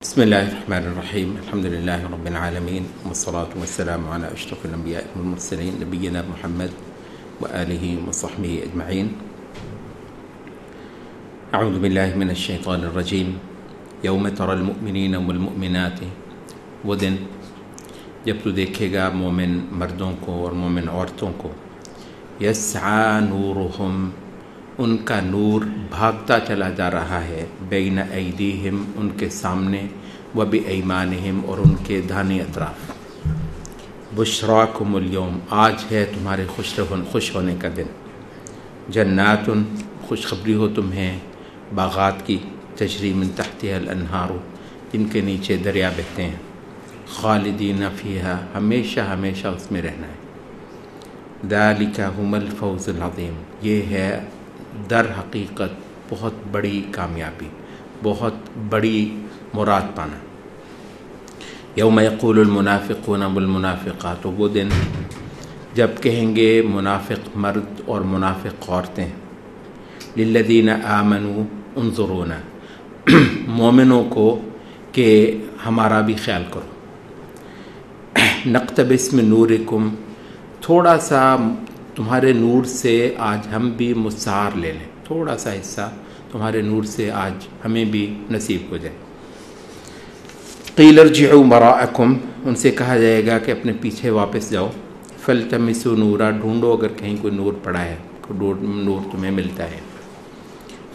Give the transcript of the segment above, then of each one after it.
بسم الله الرحمن الرحيم الحمد لله رب العالمين والصلاة والسلام على أشرف الأنبياء والمرسلين نبينا محمد وآله وصحبه أجمعين. أعوذ بالله من الشيطان الرجيم. يوم ترى المؤمنين والمؤمنات، وہ دن جب تو دیکھے گا مومن مردوں کو اور مومن عورتوں کو، یسعى نورهم، ان کا نور بھاگتا چلا جا رہا ہے، بین ایدیہم، ان کے سامنے، و بایمانہم، اور ان کے داہنے اطراف. بشراکم اليوم، آج ہے تمہارے خوش ہونے کا دن. جنات، خوشخبری ہو تمہیں باغات کی، تجری من تحتها الانہار، جن کے نیچے دریا بہتے ہیں، خالدین فیہا، ہمیشہ ہمیشہ اس میں رہنا ہے. ذالک ھم الفوز العظیم، یہ ہے در حقیقت بہت بڑی کامیابی، بہت بڑی مراد پانا. یوم یقول المنافقون والمنافقات، وہ دن جب کہیں گے منافق مرد اور منافق عورتیں، للذین آمنوا انظرونا، مومنوں کو کہ ہمارا بھی خیال کرو. نقتبس من نورکم، تھوڑا سا تمہارے نور سے آج ہم بھی مسار لے لیں، تھوڑا سا حصہ تمہارے نور سے آج ہمیں بھی نصیب ہو جائے. قیل ارجعوا وراءکم، ان سے کہا جائے گا کہ اپنے پیچھے واپس جاؤ. فالتمسوا نورا، ڈھونڈو اگر کہیں کوئی نور پڑا ہے، نور تمہیں ملتا ہے.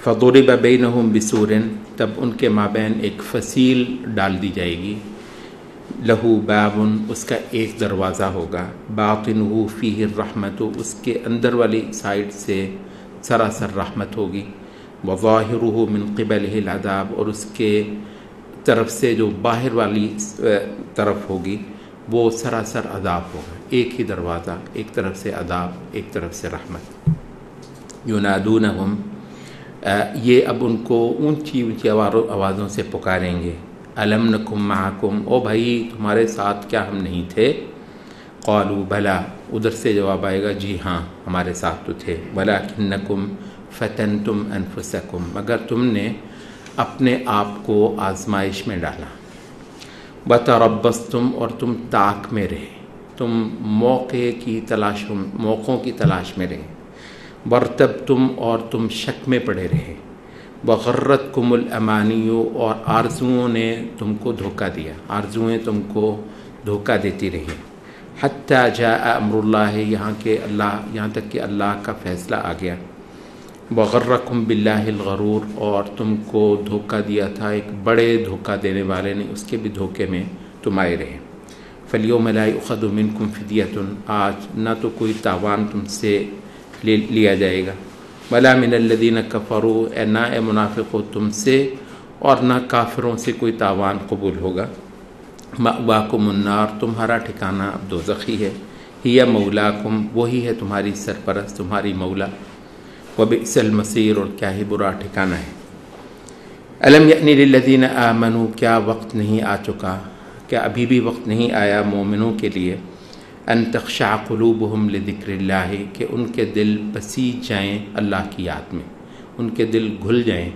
فضرب بینہم بسور، تب ان کے مابین ایک فصیل ڈال دی جائے گی. لہو باب، اس کا ایک دروازہ ہوگا. باطنہ فیہ الرحمت، اس کے اندر والی سائڈ سے سراسر رحمت ہوگی. وظاہرہ من قبلہ العذاب، اور اس کے طرف سے جو باہر والی طرف ہوگی وہ سراسر عذاب ہوگا. ایک ہی دروازہ، ایک طرف سے عذاب، ایک طرف سے رحمت. ینادونہم، یہ اب ان کو اونچی اونچی آوازوں سے پکاریں گے. الم نکم معکم، او بھائی تمہارے ساتھ کیا ہم نہیں تھے؟ قالوا بلا، ادھر سے جواب آئے گا جی ہاں ہمارے ساتھ تو تھے. ولکنکم فتنتم انفسکم، مگر تم نے اپنے آپ کو آزمائش میں ڈالا. وتربصتم، اور تم طاق میں رہے، تم موقعوں کی تلاش میں رہے. وارتبتم، اور تم شک میں پڑے رہے. وغرتکم الامانی، اور آرزوؤں نے تم کو دھوکہ دیا، آرزوئیں تم کو دھوکہ دیتی رہی. حتی جاء امر اللہ، یہاں تک کہ اللہ کا فیصلہ آ گیا. وغرکم باللہ الغرور، اور تم کو دھوکہ دیا تھا ایک بڑے دھوکہ دینے والے نے، اس کے بھی دھوکے میں تم آئے رہے. فالیوم لا یؤخذ منکم فدیۃ، آج نہ تو کوئی تاوان تم سے لیا جائے گا. ولا من الذین کفروا، نہ اے منافقو تم سے اور نہ کافروں سے کوئی تاوان قبول ہوگا. مأواکم النار، تمہارا ٹھکانہ اب دوزخی ہے. ہی مولاکم، وہی ہے تمہاری سرپرست، تمہاری مولا. وبئس المصیر، اور کیا ہی برا ٹھکانہ ہے. الم یأنی للذین آمنوا، کیا وقت نہیں آ چکا، کیا ابھی بھی وقت نہیں آیا مومنوں کے لیے، ان تخشع قلوبہم لذکر اللہ، کہ ان کے دل بسیج جائیں اللہ کی یاد میں، ان کے دل گھل جائیں،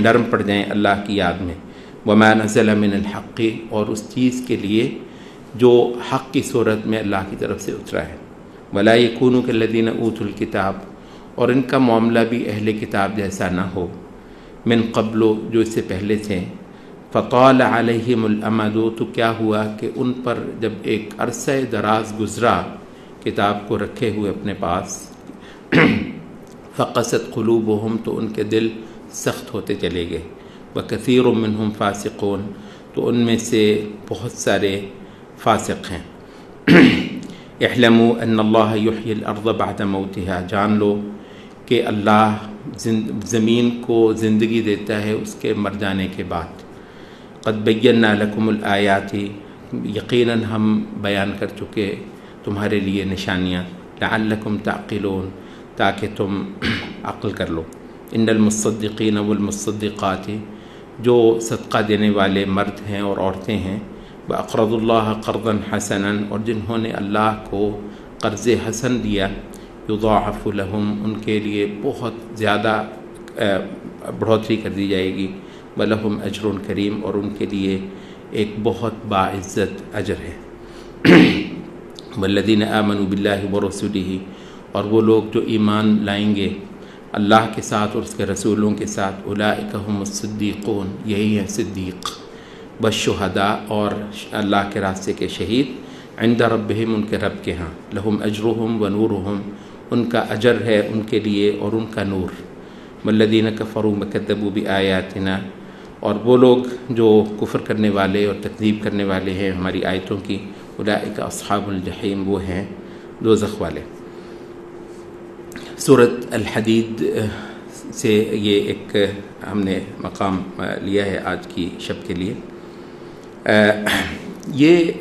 نرم پڑ جائیں اللہ کی یاد میں. وما نزل من الحق، اور اس چیز کے لیے جو حق کی صورت میں اللہ کی طرف سے اترا ہے. ولا یکونوا کالذین اوتوا الکتاب، اور ان کا معاملہ بھی اہل کتاب جیسا نہ ہو، من قبل، جو اس سے پہلے تھے. فطال علیہم الامد، تو کیا ہوا کہ ان پر جب ایک عرصہ دراز گزرا کتاب کو رکھے ہوئے اپنے پاس، فقست قلوبہم، تو ان کے دل سخت ہوتے چلے گئے. وکثیر منہم فاسقون، تو ان میں سے بہت سارے فاسق ہیں. اعلموا ان اللہ یحیی الارض بعد موتها، جان لو کہ اللہ زمین کو زندگی دیتا ہے اس کے مر جانے کے بعد. قد بینا لکم الآیات، یقیناً ہم بیان کر چکے تمہارے لیے نشانیاں. لعلکم تعقلون، تاکہ تم عقل کر لو. ان المصدقین والمصدقات، جو صدقہ دینے والے مرد ہیں اور عورتیں ہیں. واقرضوا اللہ قرضا حسنا، اور جنہوں نے اللہ کو قرض حسن دیا. یضاعف لہم، ان کے لیے بہت زیادہ بڑھوتری کر دی جائے گی. وَلَهُمْ أَجْرٌ کریم، اور ان کے لیے ایک بہت باعزت اجر ہے۔ وَالَّذِينَ آمَنُوا بِاللَّهِ وَرَسُولِهِ، اور وہ لوگ جو ایمان لائیں گے اللہ کے ساتھ اور اس کے رسولوں کے ساتھ، اولئک هم الصدیقون، یہی ہیں صدیق، والشہداء، اور اللہ کے راستے کے شہید، عند ربہم، ان کے رب کے ہاں، لہم اجرہم ونورہم، ان کا اجر ہے ان کے لیے اور ان کا نور۔ والذین کفروا وکذبوا بآیاتنا، اور وہ لوگ جو کفر کرنے والے اور تکذیب کرنے والے ہیں ہماری آیتوں کی، اولئک اصحاب الجحیم، وہ ہیں دوزخ والے۔ سورۃ الحدید سے یہ ایک ہم نے مقام لیا ہے آج کی شب کے لیے۔ یہ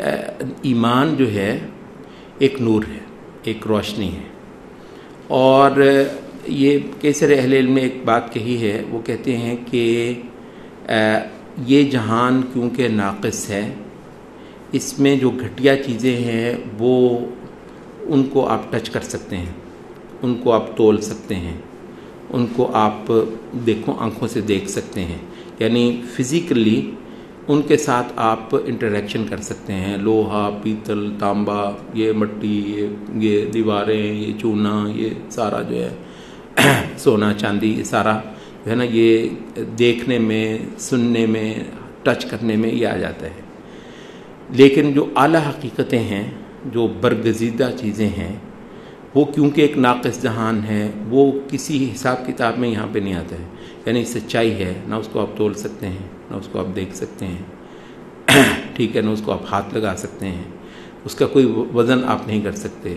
ایمان جو ہے ایک نور ہے، ایک روشنی ہے، اور یہ کیسر اہل علم نے ایک بات کہی ہے، وہ کہتے ہیں کہ یہ جہان کیونکہ ناقص ہے، اس میں جو گھٹیا چیزیں ہیں وہ ان کو آپ ٹچ کر سکتے ہیں، ان کو آپ تول سکتے ہیں، ان کو آپ آنکھوں سے دیکھ سکتے ہیں، یعنی فزیکلی ان کے ساتھ آپ انٹریکشن کر سکتے ہیں۔ لوہا، پیتل، تانبا، یہ مٹی، یہ دیواریں، یہ چونا، یہ سارا جو ہے سونا چاندی، یہ سارا جو ہے نا، یہ دیکھنے میں، سننے میں، ٹچ کرنے میں یہ آ جاتا ہے۔ لیکن جو اعلیٰ حقیقتیں ہیں، جو برگزیدہ چیزیں ہیں، وہ کیونکہ ایک ناقص جہان ہے، وہ کسی حساب کتاب میں یہاں پہ نہیں آتا ہے، یعنی سچائی ہے، نہ اس کو آپ تول سکتے ہیں، نہ اس کو آپ دیکھ سکتے ہیں، ٹھیک ہے، نہ اس کو آپ ہاتھ لگا سکتے ہیں، اس کا کوئی وزن آپ نہیں کر سکتے۔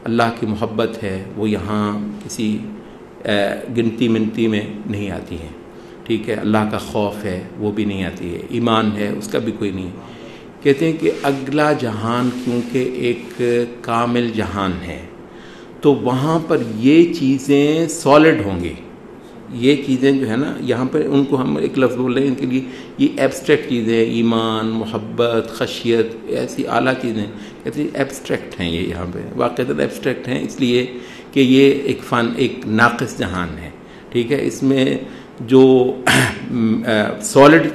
اللہ کی محبت ہے، وہ یہاں کسی گنتی منتی میں نہیں آتی ہے، ٹھیک ہے، اللہ کا خوف ہے وہ بھی نہیں آتی ہے، ایمان ہے اس کا بھی کوئی نہیں ہے۔ کہتے ہیں کہ اگلا جہان کیونکہ ایک کامل جہان ہے، تو وہاں پر یہ چیزیں سالڈ ہوں گی، یہ چیزیں جو ہے نا، یہاں پر ان کو ہم ایک لفظ بول رہے ہیں، ان کے لیے یہ ایبسٹریکٹ چیزیں، ایمان، محبت، خشیت، ایسی اعلیٰ چیزیں، کہتے ہیں ایبسٹریکٹ ہیں، یہ یہاں پہ واقعتاً ایبسٹریکٹ ہیں، اس لیے کہ یہ ایک ناقص جہان ہے، ٹھیک ہے۔ اس میں جو سالڈ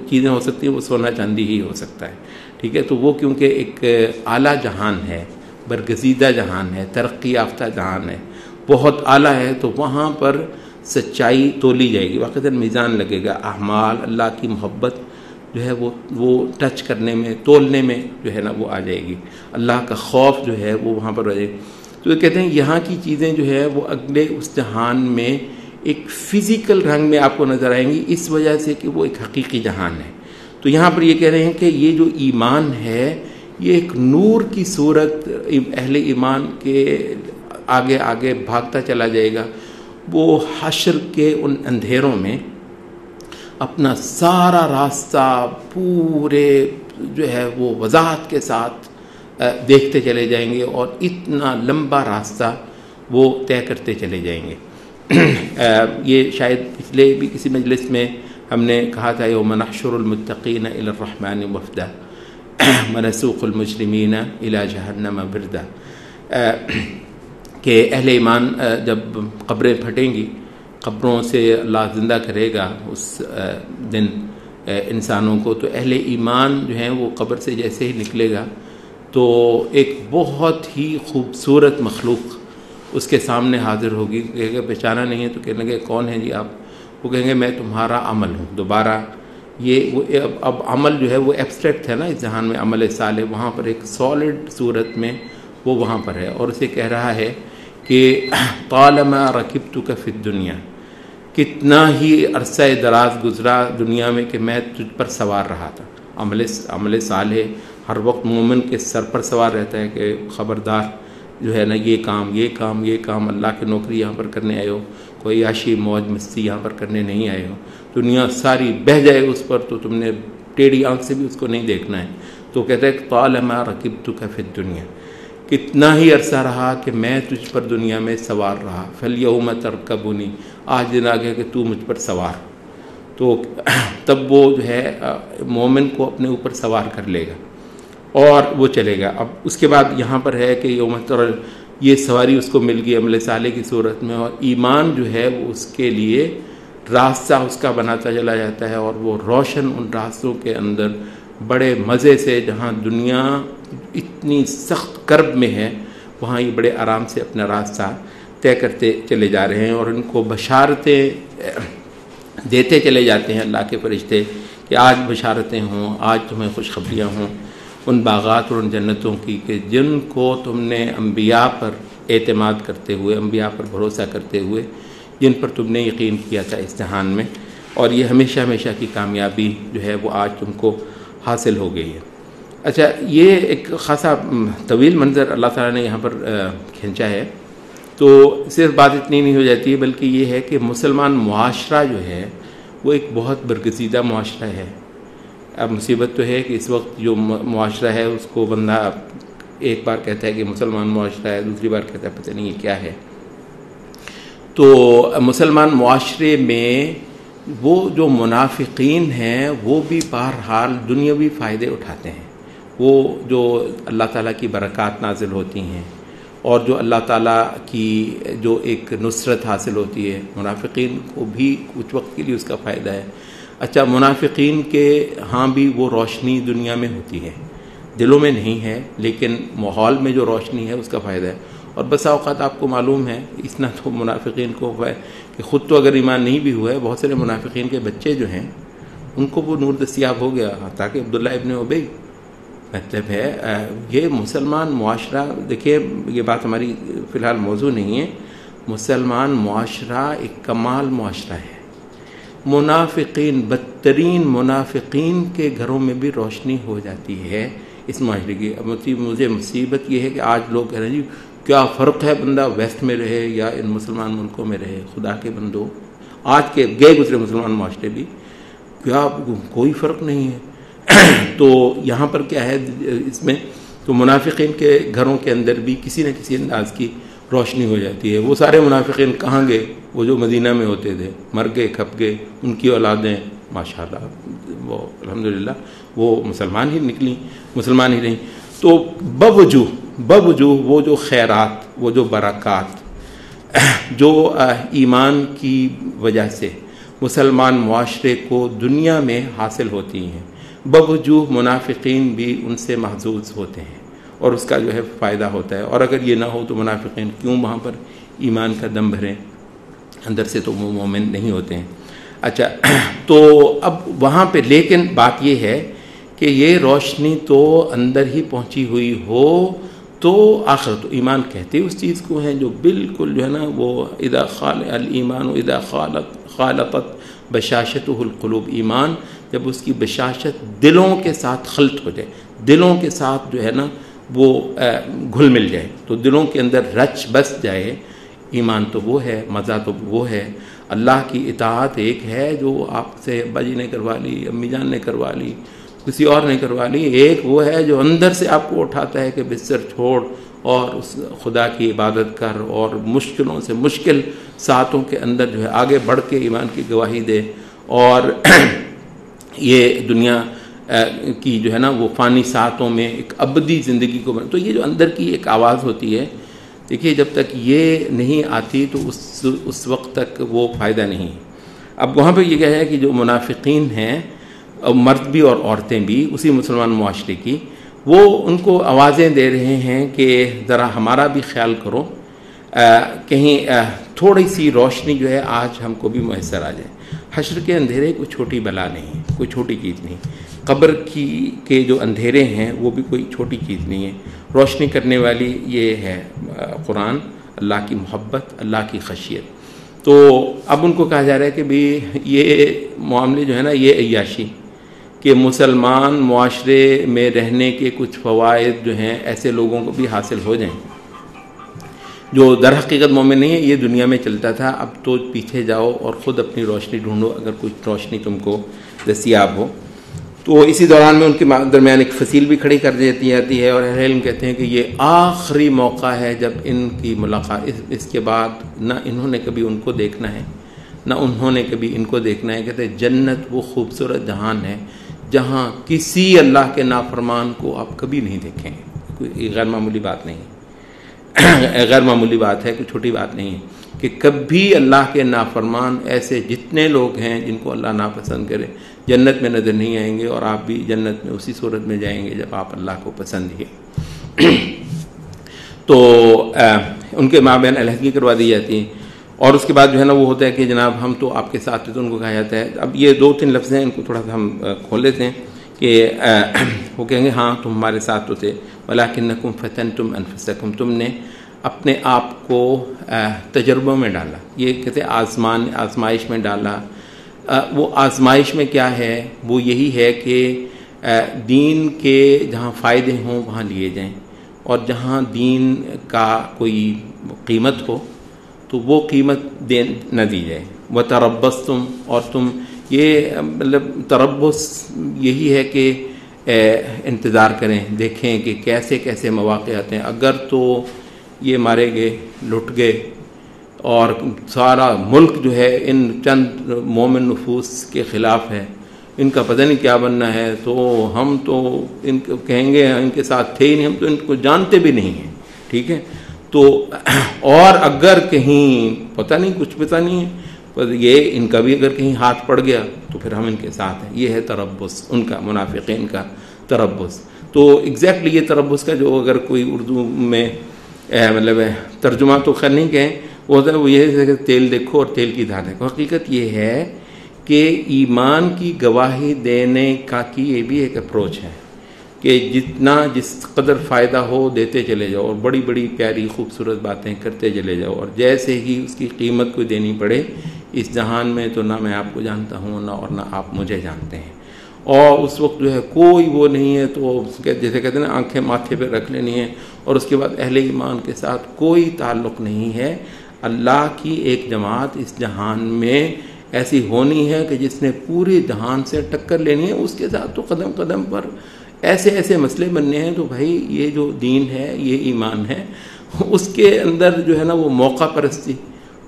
چیزیں ہو سکتی ہیں وہ سونا چاندی ہی ہو سکتا ہے، ٹھیک ہے۔ تو وہ کیونکہ ایک اعلیٰ جہان ہے، برگزیدہ جہان ہے، ترقی یافتہ جہان ہے، بہت اعلیٰ ہے، تو وہاں پر سچائی تولی جائے گی، واقعتاً میزان لگے گا، اعمال، اللہ کی محبت جو ہے وہ ٹچ کرنے میں، تولنے میں جو ہے نا وہ آ جائے گی، اللہ کا خوف جو ہے وہ وہاں پر آ جائے گی۔ تو یہ کہتے ہیں یہاں کی چیزیں جو ہے وہ اگلے اس جہان میں ایک فزیکل رنگ میں آپ کو نظر آئیں گی، اس وجہ سے کہ وہ ایک حقیقی جہان ہے۔ تو یہاں پر یہ کہہ رہے ہیں کہ یہ جو ایمان ہے یہ ایک نور کی صورت اہل ایمان کے آگے آگے بھاگتا چلا جائے گا، وہ حشر کے ان اندھیروں میں اپنا سارا راستہ پورے جو ہے وہ وضاحت کے ساتھ دیکھتے چلے جائیں گے، اور اتنا لمبا راستہ وہ طے کرتے چلے جائیں گے۔ یہ شاید پچھلے بھی کسی مجلس میں ہم نے کہا تھا، یوم نحشر المتقین الی الرحمن وفدا ونسوق المجرمین الی جہنم وردا، کہ اہل ایمان جب قبریں پھٹیں گی، قبروں سے اللہ زندہ کرے گا اس دن انسانوں کو، تو اہل ایمان جو ہیں وہ قبر سے جیسے ہی نکلے گا تو ایک بہت ہی خوبصورت مخلوق اس کے سامنے حاضر ہوگی، کہے گا پہچانا نہیں ہے، تو کہنے لگے کون ہیں جی آپ؟ وہ کہیں گے میں تمہارا عمل ہوں۔ دوبارہ یہ اب عمل جو ہے وہ ایبسٹریکٹ ہے نا، اس جہان میں عمل صالح، وہاں پر ایک سالڈ صورت میں وہ وہاں پر ہے، اور اسے کہہ رہا ہے کہ طالما رکبتک فی الدنیا، کتنا ہی عرصہ دراز گزرا دنیا میں کہ میں تجھ پر سوار رہا تھا۔ عمل صالح ہر وقت مومن کے سر پر سوار رہتا ہے کہ خبردار جو ہے نا، یہ کام اللہ کی نوکری یہاں پر کرنے آئے ہو، کوئی عیاشی موج مستی یہاں پر کرنے نہیں آئے ہو، دنیا ساری بہہ جائے اس پر تو تم نے ٹیڑھی آنکھ سے بھی اس کو نہیں دیکھنا ہے۔ تو کہتا ہے کہ طالما رکبتک فی الدنیا، کتنا ہی عرصہ رہا کہ میں تجھ پر دنیا میں سوار رہا، فالیوم ترکبنی، آج دن آ گیا کہ تو مجھ پر سوار، تو تب وہ جو ہے مومن کو اپنے اوپر سوار کر لے گا اور وہ چلے گا۔ اب اس کے بعد یہاں پر ہے کہ یوم تر، یہ سواری اس کو مل گئی عمل صالح کی صورت میں، اور ایمان جو ہے وہ اس کے لیے راستہ اس کا بناتا چلا جاتا ہے، اور وہ روشن ان راستوں کے اندر بڑے مزے سے، جہاں دنیا اتنی سخت کرب میں ہے وہاں یہ بڑے آرام سے اپنا راستہ طے کرتے چلے جا رہے ہیں، اور ان کو بشارتیں دیتے چلے جاتے ہیں اللہ کے فرشتے کہ آج بشارتیں ہوں، آج تمہیں خوشخبریاں ہوں ان باغات اور ان جنتوں کی کہ جن کو تم نے انبیاء پر اعتماد کرتے ہوئے، انبیاء پر بھروسہ کرتے ہوئے، جن پر تم نے یقین کیا تھا امتحان میں، اور یہ ہمیشہ ہمیشہ کی کامیابی جو ہے وہ آج تم کو حاصل ہو گئی ہے۔ اچھا، یہ ایک خاصا طویل منظر اللہ تعالیٰ نے یہاں پر کھینچا ہے، تو صرف بات اتنی نہیں ہو جاتی ہے، بلکہ یہ ہے کہ مسلمان معاشرہ جو ہے وہ ایک بہت برگزیدہ معاشرہ ہے۔ اب مصیبت تو ہے کہ اس وقت جو معاشرہ ہے اس کو بندہ ایک بار کہتا ہے کہ مسلمان معاشرہ ہے، دوسری بار کہتا ہے پتہ نہیں یہ کیا ہے۔ تو مسلمان معاشرے میں وہ جو منافقین ہیں وہ بھی بہرحال دنیاوی فائدے اٹھاتے ہیں، وہ جو اللہ تعالیٰ کی برکات نازل ہوتی ہیں اور جو اللہ تعالیٰ کی جو ایک نصرت حاصل ہوتی ہے، منافقین کو بھی کچھ وقت کے لیے اس کا فائدہ ہے۔ اچھا، منافقین کے ہاں بھی وہ روشنی دنیا میں ہوتی ہے، دلوں میں نہیں ہے، لیکن ماحول میں جو روشنی ہے اس کا فائدہ ہے۔ اور بسا اوقات آپ کو معلوم ہے، اتنا تو منافقین کو ہوا ہے کہ خود تو اگر ایمان نہیں بھی ہوا ہے، بہت سارے منافقین کے بچے جو ہیں ان کو وہ نور دستیاب ہو گیا، تاکہ عبداللہ ابن ابی، مطلب ہے یہ مسلمان معاشرہ، دیکھیے یہ بات ہماری فی الحال موضوع نہیں ہے، مسلمان معاشرہ ایک کمال معاشرہ ہے۔ منافقین، بدترین منافقین کے گھروں میں بھی روشنی ہو جاتی ہے اس معاشرے کی۔ اب مجھے مصیبت یہ ہے کہ آج لوگ کہہ رہے ہیں جی کیا فرق ہے بندہ ویسٹ میں رہے یا ان مسلمان ملکوں میں رہے۔ خدا کے بندو، آج کے گئے گزرے مسلمان معاشرے بھی کیا کوئی فرق نہیں ہے۔ تو یہاں پر کیا ہے اس میں، تو منافقین کے گھروں کے اندر بھی کسی نہ کسی انداز کی روشنی ہو جاتی ہے۔ وہ سارے منافقین کہاں گئے؟ وہ جو مدینہ میں ہوتے تھے، مر گئے، کھپ گئے، ان کی اولادیں ماشاءاللہ وہ الحمدللہ وہ مسلمان ہی نکلی، مسلمان ہی رہیں۔ تو بوجوہ وہ جو خیرات، وہ جو برکات جو ایمان کی وجہ سے مسلمان معاشرے کو دنیا میں حاصل ہوتی ہیں، بوجوہ منافقین بھی ان سے محظوظ ہوتے ہیں اور اس کا جو ہے فائدہ ہوتا ہے۔ اور اگر یہ نہ ہو تو منافقین کیوں وہاں پر ایمان کا دم بھریں، اندر سے تو وہ مومن نہیں ہوتے ہیں۔ اچھا، تو اب وہاں پہ لیکن بات یہ ہے کہ یہ روشنی تو اندر ہی پہنچی ہوئی ہو تو آخر تو ایمان کہتے اس چیز کو ہیں جو بالکل جو ہے نا وہ اذا خال الایمان اذا خالطت بشاشتہ القلوب، ایمان جب اس کی بشاشت دلوں کے ساتھ خلط ہو جائے، دلوں کے ساتھ جو ہے نا وہ گھل مل جائے، تو دلوں کے اندر رچ بس جائے، ایمان تو وہ ہے، مزہ تو وہ ہے۔ اللہ کی اطاعت ایک ہے جو آپ سے ابا جی نے کروا لی، امی جان نے کروا لی، کسی اور نے کروا لی، ایک وہ ہے جو اندر سے آپ کو اٹھاتا ہے کہ بستر چھوڑ اور اس خدا کی عبادت کر اور مشکلوں سے مشکل ساعتوں کے اندر جو ہے آگے بڑھ کے ایمان کی گواہی دے، اور یہ دنیا کی جو ہے نا وہ فانی ساعتوں میں ایک ابدی زندگی کو تو یہ جو اندر کی ایک آواز ہوتی ہے، دیکھیے جب تک یہ نہیں آتی تو اس وقت تک وہ فائدہ نہیں۔ اب وہاں پہ یہ کہا ہے کہ جو منافقین ہیں، مرد بھی اور عورتیں بھی اسی مسلمان معاشرے کی، وہ ان کو آوازیں دے رہے ہیں کہ ذرا ہمارا بھی خیال کرو، کہیں تھوڑی سی روشنی جو ہے آج ہم کو بھی میسر آ جائے۔ حشر کے اندھیرے کوئی چھوٹی بلا نہیں، کوئی چھوٹی چیز نہیں، قبر کے جو اندھیرے ہیں وہ بھی کوئی چھوٹی چیز نہیں ہے۔ روشنی کرنے والی یہ ہے قرآن، اللہ کی محبت، اللہ کی خشیت۔ تو اب ان کو کہا جا رہا ہے کہ بھی یہ معاملے جو ہے نا یہ عیاشی، کہ مسلمان معاشرے میں رہنے کے کچھ فوائد جو ہیں ایسے لوگوں کو بھی حاصل ہو جائیں جو در حقیقت مومن نہیں ہے۔ یہ دنیا میں چلتا تھا، اب تو پیچھے جاؤ اور خود اپنی روشنی ڈھونڈو اگر کچھ روشنی تم کو دستیاب ہو۔ تو اسی دوران میں ان کے درمیان ایک فصیل بھی کھڑی کر دیتی جاتی ہے، اور اہل علم کہتے ہیں کہ یہ آخری موقع ہے جب ان کی ملاقات، اس کے بعد نہ انہوں نے کبھی ان کو دیکھنا ہے نہ انہوں نے کبھی ان کو دیکھنا ہے۔ کہتے ہیں جنت وہ خوبصورت جہان ہے جہاں کسی اللہ کے نافرمان کو آپ کبھی نہیں دیکھیں گے۔ کوئی غیر معمولی بات نہیں، غیر معمولی بات ہے، کوئی چھوٹی بات نہیں ہے۔ کہ کبھی اللہ کے نافرمان ایسے جتنے لوگ ہیں جن کو اللہ ناپسند کرے جنت میں نظر نہیں آئیں گے، اور آپ بھی جنت میں اسی صورت میں جائیں گے جب آپ اللہ کو پسند ہی تو ان کے مابین علیحدگی کروا دی جاتی ہے۔ اور اس کے بعد جو ہے نا وہ ہوتا ہے کہ جناب ہم تو آپ کے ساتھ تھے، تو ان کو کہا جاتا ہے، اب یہ 2-3 لفظ ہیں، ان کو تھوڑا سا ہم کھول لیتے ہیں کہ وہ کہیں گے ہاں تم ہمارے ساتھ تو تھے، وَلَٰكِنَّكُمْ فَتَنْتُمْ أَنفُسَكُمْ، تم نے اپنے آپ کو تجربوں میں ڈالا، یہ کہتے ہیں آزمائش میں ڈالا۔ وہ آزمائش میں کیا ہے؟ وہ یہی ہے کہ دین کے جہاں فائدے ہوں وہاں لیے جائیں، اور جہاں دین کا کوئی قیمت ہو تو وہ قیمت نہ دی جائے۔ وَتَرَبَّصْتُمْ، اور تم یہ مطلب تربص یہی ہے کہ انتظار کریں، دیکھیں کہ کیسے کیسے مواقع آتے ہیں۔ اگر تو یہ مارے گئے، لٹ گئے، اور سارا ملک جو ہے ان چند مومن نفوس کے خلاف ہے، ان کا پتہ نہیں کیا بننا ہے، تو ہم تو ان کو کہیں گے ان کے ساتھ تھے ہی نہیں، ہم تو ان کو جانتے بھی نہیں ہیں، ٹھیک ہے۔ تو اور اگر کہیں پتہ نہیں کچھ پتہ نہیں ہے، پر یہ ان کا بھی اگر کہیں ہاتھ پڑ گیا تو پھر ہم ان کے ساتھ ہیں۔ یہ ہے تربص ان کا، منافقین کا تربص۔ تو ایگزیکٹلی یہ تربص کا جو اگر کوئی اردو میں مطلب ترجمہ تو خیر نہیں کہیں، وہ یہ ہے کہ تیل دیکھو اور تیل کی دھار دیکھو۔ حقیقت یہ ہے کہ ایمان کی گواہی دینے کا کی یہ بھی ایک اپروچ ہے کہ جتنا جس قدر فائدہ ہو دیتے چلے جاؤ، اور بڑی بڑی پیاری خوبصورت باتیں کرتے چلے جاؤ، اور جیسے ہی اس کی قیمت کو دینی پڑے، اس جہان میں تو نہ میں آپ کو جانتا ہوں نہ آپ مجھے جانتے ہیں، اور اس وقت جو ہے کوئی وہ نہیں ہے، تو جیسے کہتے ہیں نا آنکھیں ماتھے پہ رکھ لینی ہے، اور اس کے بعد اہل ایمان کے ساتھ کوئی تعلق نہیں ہے۔ اللہ کی ایک جماعت اس جہان میں ایسی ہونی ہے کہ جس نے پورے جہان سے ٹکر لینی ہے، اس کے ساتھ تو قدم قدم پر ایسے ایسے مسئلے بننے ہیں۔ تو بھائی یہ جو دین ہے، یہ ایمان ہے، اس کے اندر جو ہے نا وہ موقع پرستی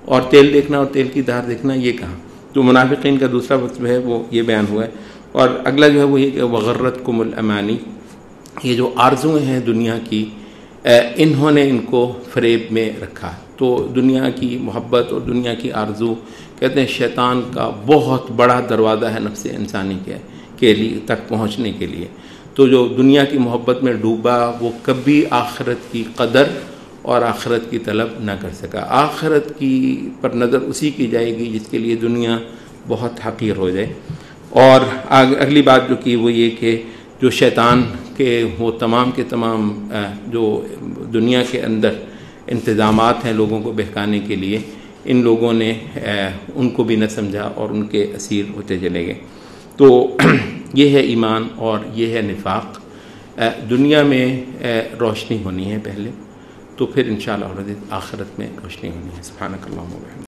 اور تیل دیکھنا اور تیل کی دھار دیکھنا یہ کہاں۔ تو منافقین کا دوسرا وصف ہے وہ یہ بیان ہوا ہے۔ اور اگلا جو ہے وہ یہ کہ وغرتکم الامانی، یہ جو آرزویں ہیں دنیا کی، انہوں نے ان کو فریب میں رکھا۔ تو دنیا کی محبت اور دنیا کی آرزو کہتے ہیں شیطان کا بہت بڑا دروازہ ہے نفس انسانی کے لیے تک پہنچنے کے لیے۔ تو جو دنیا کی محبت میں ڈوبا وہ کبھی آخرت کی قدر اور آخرت کی طلب نہ کر سکا۔ آخرت کی پر نظر اسی کی جائے گی جس کے لیے دنیا بہت حقیر ہو جائے۔ اور اگلی بات جو کی وہ یہ کہ جو شیطان کے وہ تمام کے تمام جو دنیا کے اندر انتظامات ہیں لوگوں کو بہکانے کے لیے، ان لوگوں نے ان کو بھی نہ سمجھا اور ان کے اسیر ہوتے چلے گئے۔ تو یہ ہے ایمان اور یہ ہے نفاق۔ دنیا میں روشنی ہونی ہے پہلے، تو پھر انشاءاللہ آخرت میں روشنی ہونی ہے۔ سبحانک اللہم و بحمدک۔